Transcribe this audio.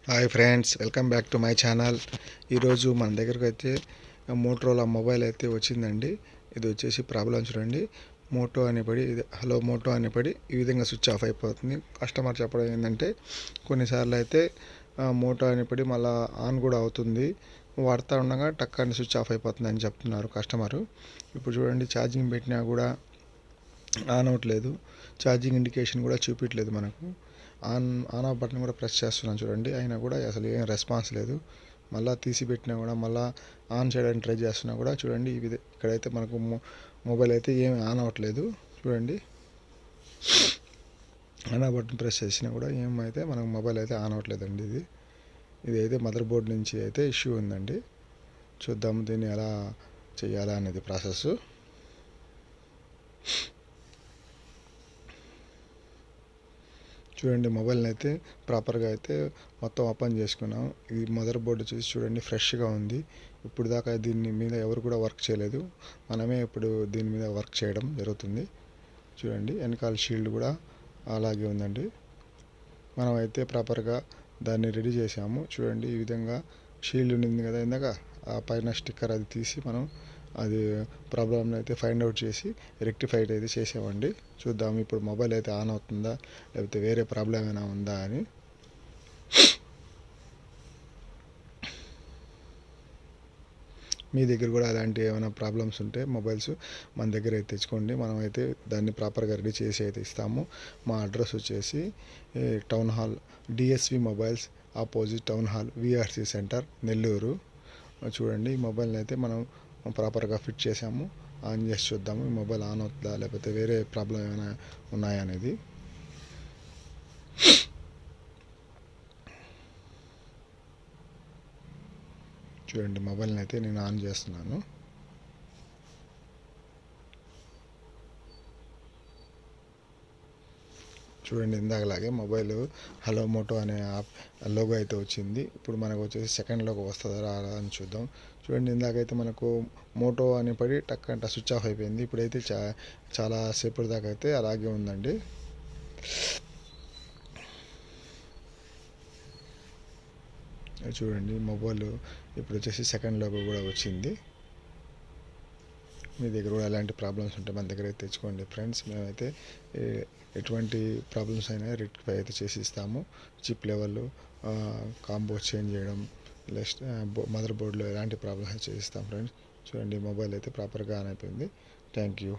Hi friends, welcome back to my channel. ఈరోజు మన దగ్గరకు అయితే మోటరోలా మొబైల్ అయితే వచ్చిందండి. ఇది వచ్చేసి ప్రాబ్లం చూడండి. మోటో అని పడి హలో మోటో అని పడి ఈ విధంగా స్విచ్ ఆఫ్ అయిపోతుంది. కస్టమర్ చెప్పడం ఏంటంటే కొన్నిసార్లు అయితే మోటో అని పడి మళ్ళీ ఆన్ కూడా అవుతుంది. వాడుతూ ఉండగా టక్కని స్విచ్ ఆఫ్ అయిపోతుంది అని చెప్తున్నారు కస్టమరు. ఇప్పుడు చూడండి, ఛార్జింగ్ పెట్టినా కూడా ఆన్ అవ్వట్లేదు. ఛార్జింగ్ ఇండికేషన్ కూడా చూపించట్లేదు మనకు. ఆన్ ఆఫ్ బటన్ కూడా ప్రెస్ చేస్తున్నాను చూడండి, అయినా కూడా అసలు ఏం రెస్పాన్స్ లేదు. మళ్ళీ తీసి పెట్టినా కూడా మళ్ళీ ఆన్ చేయడానికి ట్రై చేస్తున్నా కూడా చూడండి, ఇక్కడైతే మనకు మొబైల్ అయితే ఏమి ఆన్ అవ్వట్లేదు. చూడండి, ఆన్ ఆఫ్ బటన్ ప్రెస్ చేసినా కూడా ఏమైతే మనకు మొబైల్ అయితే ఆన్ అవ్వట్లేదండి. ఇది అయితే మదర్ బోర్డ్ నుంచి అయితే ఇష్యూ ఉందండి. చూద్దాము దీన్ని ఎలా చేయాలా అనేది ప్రాసెస్. చూడండి, మొబైల్ని అయితే ప్రాపర్గా అయితే మొత్తం ఓపెన్ చేసుకున్నాం. ఈ మదర్ బోర్డు చూసి చూడండి, ఫ్రెష్గా ఉంది. ఇప్పుడు దాకా దీని మీద ఎవరు కూడా వర్క్ చేయలేదు. మనమే ఇప్పుడు దీని మీద వర్క్ చేయడం జరుగుతుంది. చూడండి, వెనకాల షీల్డ్ కూడా అలాగే ఉందండి. మనం అయితే ప్రాపర్గా దాన్ని రెడీ చేసాము. చూడండి, ఈ విధంగా షీల్డ్ ఉంది కదా ఇందాక, ఆ పైన స్టిక్కర్ అది తీసి మనం అది ప్రాబ్లమ్ని అయితే ఫైండ్ అవుట్ చేసి రెక్టిఫైడ్ అయితే చేసామండి. చూద్దాం ఇప్పుడు మొబైల్ అయితే ఆన్ అవుతుందా లేకపోతే వేరే ప్రాబ్లం ఏమైనా ఉందా అని. మీ దగ్గర కూడా అలాంటి ఏమైనా ప్రాబ్లమ్స్ ఉంటే మొబైల్స్ మన దగ్గర అయితే తెచ్చుకోండి. మనం అయితే దాన్ని ప్రాపర్గా రెడీ చేసి అయితే ఇస్తాము. మా అడ్రస్ వచ్చేసి town hall, DSV mobiles opposite town hall, VRC centre, Nellore. చూడండి, ఈ మొబైల్ని అయితే మనం ప్రాపర్గా ఫిట్ చేసాము. ఆన్ చేసి చూద్దాము ఈ మొబైల్ ఆన్ అవుతుందా లేకపోతే వేరే ప్రాబ్లం ఏమైనా ఉన్నాయా అనేది. చూడండి, మొబైల్ని అయితే నేను ఆన్ చేస్తున్నాను. చూడండి, ఇందాకలాగే మొబైల్ హలో మోటో అనే లోగో అయితే వచ్చింది. ఇప్పుడు మనకు వచ్చేసి సెకండ్ లోగో వస్తుందా రాదా అని చూద్దాం. చూడండి, ఇందాకైతే మనకు మోటో అని పడి టక్కంట స్విచ్ ఆఫ్ అయిపోయింది. ఇప్పుడైతే చాలా సేపటి దాకా అయితే అలాగే ఉందండి. చూడండి, మొబైల్ ఇప్పుడు వచ్చేసి సెకండ్ లోగో కూడా వచ్చింది. మీ దగ్గర కూడా ఎలాంటి ప్రాబ్లమ్స్ ఉంటే మన దగ్గర అయితే తెచ్చుకోండి ఫ్రెండ్స్. మేమైతే ఎటువంటి ప్రాబ్లమ్స్ అయినా రెక్టిఫై అయితే చేసి ఇస్తాము. చిప్ లెవెల్, కాంబో చేంజ్ చేయడం, నెక్స్ట్ మదర్ బోర్డులో ఎలాంటి ప్రాబ్లమ్స్ చేసి ఇస్తాం ఫ్రెండ్స్. చూడండి, మొబైల్ అయితే ప్రాపర్గా ఆన్ అయిపోయింది. Thank you.